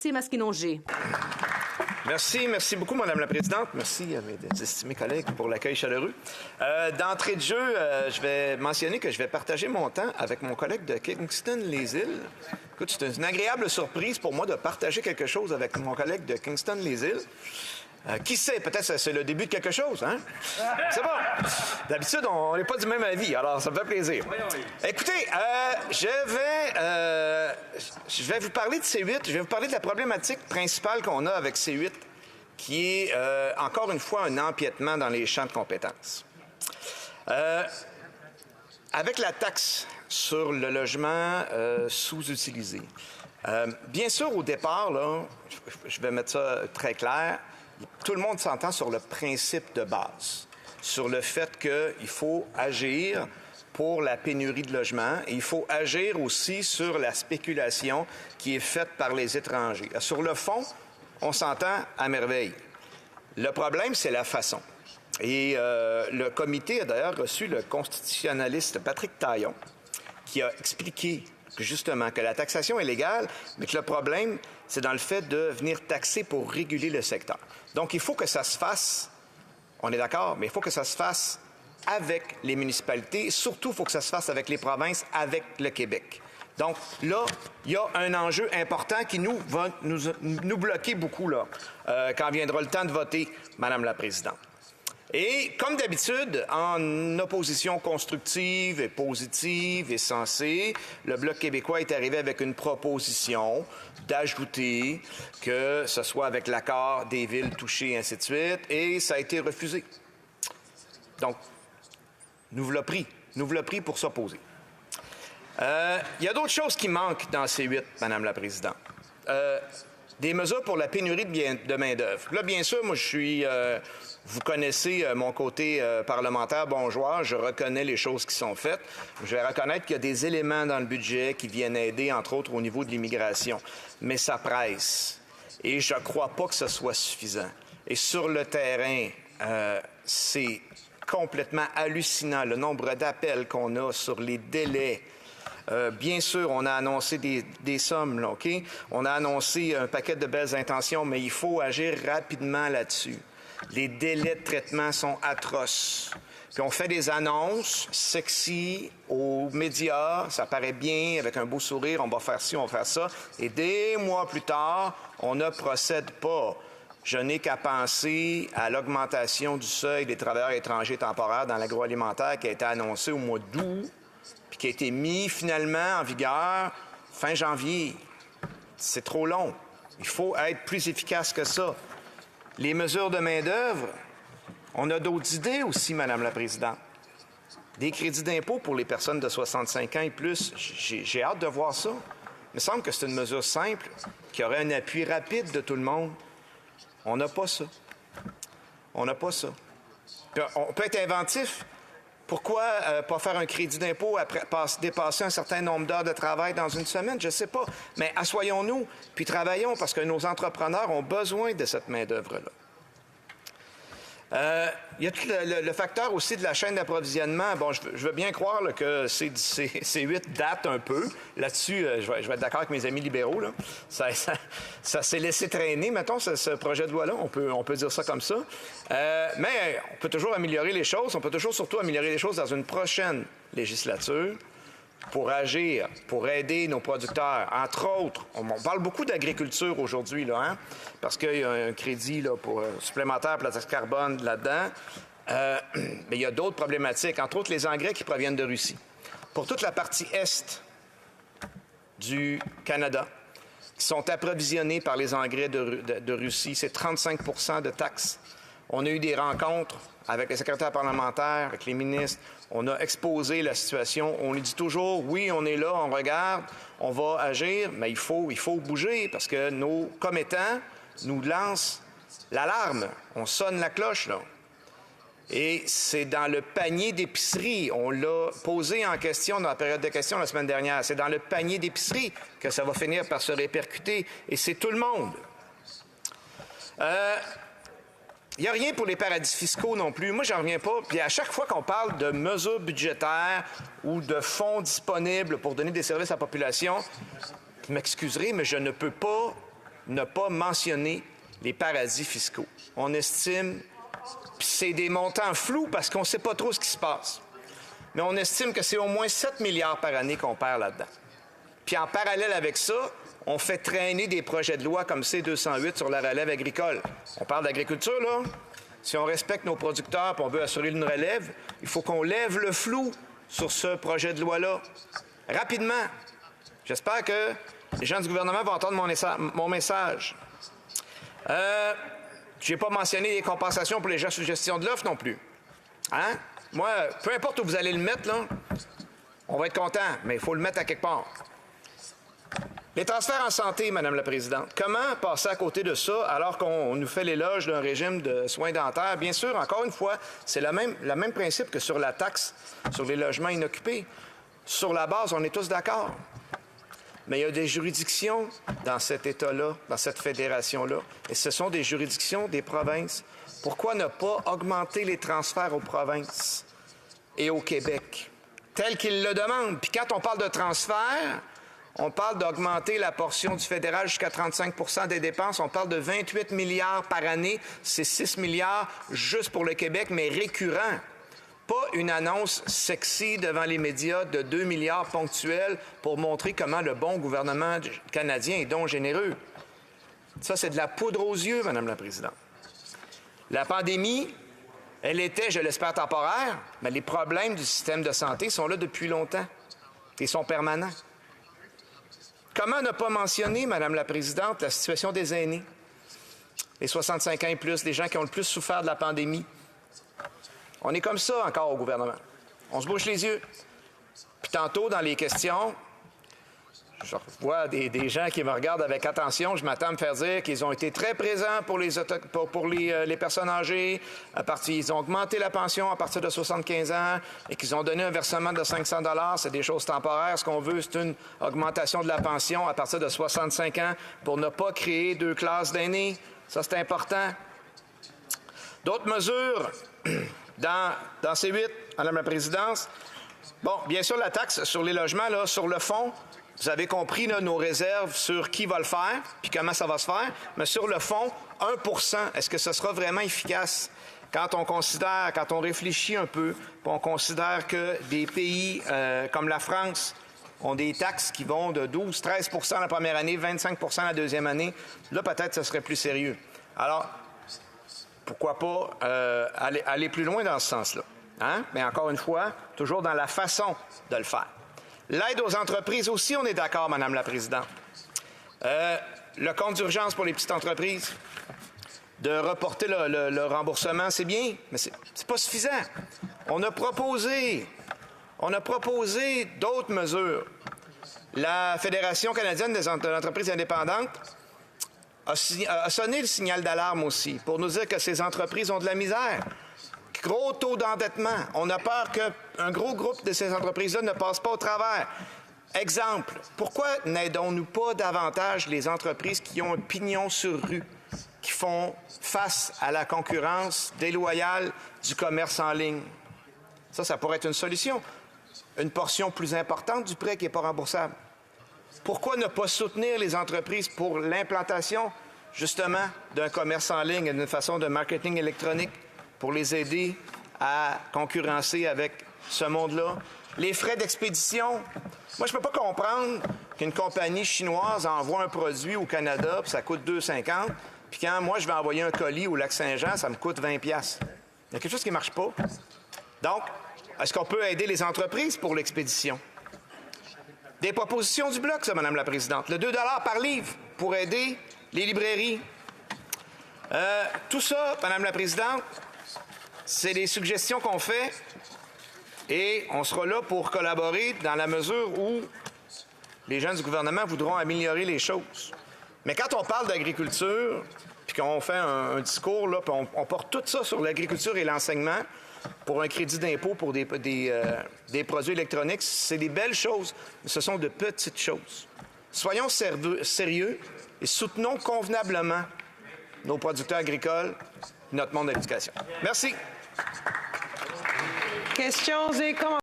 C'est Masquinongé. Merci beaucoup, Madame la Présidente. Merci à mes estimés collègues pour l'accueil chaleureux. D'entrée de jeu, je vais mentionner que je vais partager mon temps avec mon collègue de Kingston-les-Îles. Écoute, c'est une agréable surprise pour moi de partager quelque chose avec mon collègue de Kingston-les-Îles. Qui sait, peut-être c'est le début de quelque chose, hein? C'est bon. D'habitude, on n'est pas du même avis, alors ça me fait plaisir. Écoutez, je vais vous parler de C8. Je vais vous parler de la problématique principale qu'on a avec C8, qui est, encore une fois, un empiètement dans les champs de compétences. Avec la taxe sur le logement sous-utilisé, bien sûr, au départ, là, je vais mettre ça très clair, tout le monde s'entend sur le principe de base, sur le fait qu'il faut agir pour la pénurie de logements et il faut agir aussi sur la spéculation qui est faite par les étrangers. Sur le fond, on s'entend à merveille. Le problème, c'est la façon. Et le comité a d'ailleurs reçu le constitutionnaliste Patrick Taillon qui a expliqué justement que la taxation est légale, mais que le problème, c'est dans le fait de venir taxer pour réguler le secteur. Donc, il faut que ça se fasse, on est d'accord, mais il faut que ça se fasse avec les municipalités. Surtout, il faut que ça se fasse avec les provinces, avec le Québec. Donc, là, il y a un enjeu important qui va nous bloquer beaucoup, là, quand viendra le temps de voter, Madame la Présidente. Et comme d'habitude, en opposition constructive et positive et sensée, le Bloc québécois est arrivé avec une proposition d'ajouter que ce soit avec l'accord des villes touchées, ainsi de suite, et ça a été refusé. Donc, nous voilà pris pour s'opposer. Il y a d'autres choses qui manquent dans C8, Madame la Présidente. Des mesures pour la pénurie de main-d'œuvre. Là, bien sûr, moi, je suis... vous connaissez mon côté parlementaire bon joueur. Je reconnais les choses qui sont faites. Je vais reconnaître qu'il y a des éléments dans le budget qui viennent aider, entre autres, au niveau de l'immigration. Mais ça presse. Et je ne crois pas que ce soit suffisant. Et sur le terrain, c'est complètement hallucinant, le nombre d'appels qu'on a sur les délais. Bien sûr, on a annoncé des sommes, là, OK? On a annoncé un paquet de belles intentions, mais il faut agir rapidement là-dessus. Les délais de traitement sont atroces. Puis on fait des annonces sexy aux médias, ça paraît bien, avec un beau sourire, on va faire ci, on va faire ça. Et des mois plus tard, on ne procède pas. Je n'ai qu'à penser à l'augmentation du seuil des travailleurs étrangers temporaires dans l'agroalimentaire qui a été annoncée au mois d'août, puis qui a été mis finalement en vigueur fin janvier. C'est trop long. Il faut être plus efficace que ça. Les mesures de main-d'œuvre, on a d'autres idées aussi, Madame la Présidente. Des crédits d'impôt pour les personnes de 65 ans et plus. J'ai hâte de voir ça. Il me semble que c'est une mesure simple, qui aurait un appui rapide de tout le monde. On n'a pas ça. On n'a pas ça. Puis on peut être inventif. Pourquoi pas faire un crédit d'impôt après dépasser un certain nombre d'heures de travail dans une semaine? Je ne sais pas. Mais assoyons-nous, puis travaillons, parce que nos entrepreneurs ont besoin de cette main-d'œuvre-là. Il y a tout le facteur aussi de la chaîne d'approvisionnement. Bon, je veux bien croire là, que C8 date un peu. Là-dessus, je vais être d'accord avec mes amis libéraux. Là. Ça s'est laissé traîner, mettons, ce projet de loi-là. On peut dire ça comme ça. Mais on peut toujours améliorer les choses. On peut toujours surtout améliorer les choses dans une prochaine législature pour agir, pour aider nos producteurs. Entre autres, on parle beaucoup d'agriculture aujourd'hui, là, hein, parce qu'il y a un crédit là, supplémentaire pour la taxe carbone là-dedans. Mais il y a d'autres problématiques, entre autres les engrais qui proviennent de Russie. Pour toute la partie est du Canada, qui sont approvisionnés par les engrais de Russie, c'est 35 de taxes. On a eu des rencontres avec les secrétaires parlementaires, avec les ministres. On a exposé la situation. On lui dit toujours, oui, on est là, on regarde, on va agir, mais il faut bouger parce que nos commettants nous lancent l'alarme. On sonne la cloche, là. Et c'est dans le panier d'épicerie. On l'a posé en question dans la période de questions la semaine dernière. C'est dans le panier d'épicerie que ça va finir par se répercuter. Et c'est tout le monde. Il n'y a rien pour les paradis fiscaux non plus. Moi, j'en reviens pas. Puis à chaque fois qu'on parle de mesures budgétaires ou de fonds disponibles pour donner des services à la population, vous m'excuserez, mais je ne peux pas ne pas mentionner les paradis fiscaux. On estime, puis c'est des montants flous parce qu'on ne sait pas trop ce qui se passe, mais on estime que c'est au moins 7 milliards par année qu'on perd là-dedans. Puis en parallèle avec ça, on fait traîner des projets de loi comme C-208 sur la relève agricole. On parle d'agriculture, là. Si on respecte nos producteurs et on veut assurer une relève, il faut qu'on lève le flou sur ce projet de loi-là. Rapidement. J'espère que les gens du gouvernement vont entendre mon message. Je n'ai pas mentionné les compensations pour les gens sous gestion de l'offre non plus. Hein? Moi, peu importe où vous allez le mettre, là, on va être content, mais il faut le mettre à quelque part. Les transferts en santé, Madame la Présidente, comment passer à côté de ça alors qu'on nous fait l'éloge d'un régime de soins dentaires? Bien sûr, encore une fois, c'est le même principe que sur la taxe sur les logements inoccupés. Sur la base, on est tous d'accord. Mais il y a des juridictions dans cet État-là, dans cette fédération-là, et ce sont des juridictions des provinces. Pourquoi ne pas augmenter les transferts aux provinces et au Québec, tels qu'ils le demandent? Puis quand on parle de transfert, on parle d'augmenter la portion du fédéral jusqu'à 35 % des dépenses. On parle de 28 milliards par année. C'est 6 milliards juste pour le Québec, mais récurrent. Pas une annonce sexy devant les médias de 2 milliards ponctuels pour montrer comment le bon gouvernement canadien est donc généreux. Ça, c'est de la poudre aux yeux, Madame la Présidente. La pandémie, elle était, je l'espère, temporaire, mais les problèmes du système de santé sont là depuis longtemps et sont permanents. Comment ne pas mentionner, Madame la Présidente, la situation des aînés, les 65 ans et plus, les gens qui ont le plus souffert de la pandémie? On est comme ça encore au gouvernement. On se bouche les yeux. Puis tantôt, dans les questions, je vois des gens qui me regardent avec attention. Je m'attends à me faire dire qu'ils ont été très présents pour les personnes âgées. Ils ont augmenté la pension à partir de 75 ans et qu'ils ont donné un versement de 500 $. C'est des choses temporaires. Ce qu'on veut, c'est une augmentation de la pension à partir de 65 ans pour ne pas créer 2 classes d'aînés. Ça, c'est important. D'autres mesures dans C8, Madame la Présidente. Bon, bien sûr, la taxe sur les logements, là, sur le fond, vous avez compris là, nos réserves sur qui va le faire puis comment ça va se faire. Mais sur le fond, 1 %, est-ce que ce sera vraiment efficace? Quand on réfléchit un peu, on considère que des pays comme la France ont des taxes qui vont de 12-13 % la première année, 25 % la deuxième année, là, peut-être ce serait plus sérieux. Alors, pourquoi pas aller plus loin dans ce sens-là? Hein? Mais encore une fois, toujours dans la façon de le faire. L'aide aux entreprises aussi, on est d'accord, Madame la Présidente. Le compte d'urgence pour les petites entreprises, de reporter le remboursement, c'est bien, mais c'est pas suffisant. On a proposé d'autres mesures. La Fédération canadienne des entreprises indépendantes a sonné le signal d'alarme aussi pour nous dire que ces entreprises ont de la misère. Gros taux d'endettement. On a peur qu'un gros groupe de ces entreprises-là ne passe pas au travers. Exemple, pourquoi n'aidons-nous pas davantage les entreprises qui ont un pignon sur rue, qui font face à la concurrence déloyale du commerce en ligne? Ça pourrait être une solution. Une portion plus importante du prêt qui n'est pas remboursable. Pourquoi ne pas soutenir les entreprises pour l'implantation, justement, d'un commerce en ligne et d'une façon de marketing électronique pour les aider à concurrencer avec ce monde-là? Les frais d'expédition. Moi, je ne peux pas comprendre qu'une compagnie chinoise envoie un produit au Canada, puis ça coûte 2,50, puis quand moi, je vais envoyer un colis au Lac-Saint-Jean, ça me coûte 20 $. Il y a quelque chose qui ne marche pas. Donc, est-ce qu'on peut aider les entreprises pour l'expédition? Des propositions du Bloc, ça, Madame la Présidente. Le 2 $ par livre pour aider les librairies. Tout ça, Madame la Présidente, c'est des suggestions qu'on fait et on sera là pour collaborer dans la mesure où les gens du gouvernement voudront améliorer les choses. Mais quand on parle d'agriculture, puis qu'on fait un discours, là, puis on porte tout ça sur l'agriculture et l'enseignement pour un crédit d'impôt pour des produits électroniques, c'est des belles choses, mais ce sont de petites choses. Soyons sérieux et soutenons convenablement nos producteurs agricoles, notre monde de l'éducation. Merci. Questions et commentaires.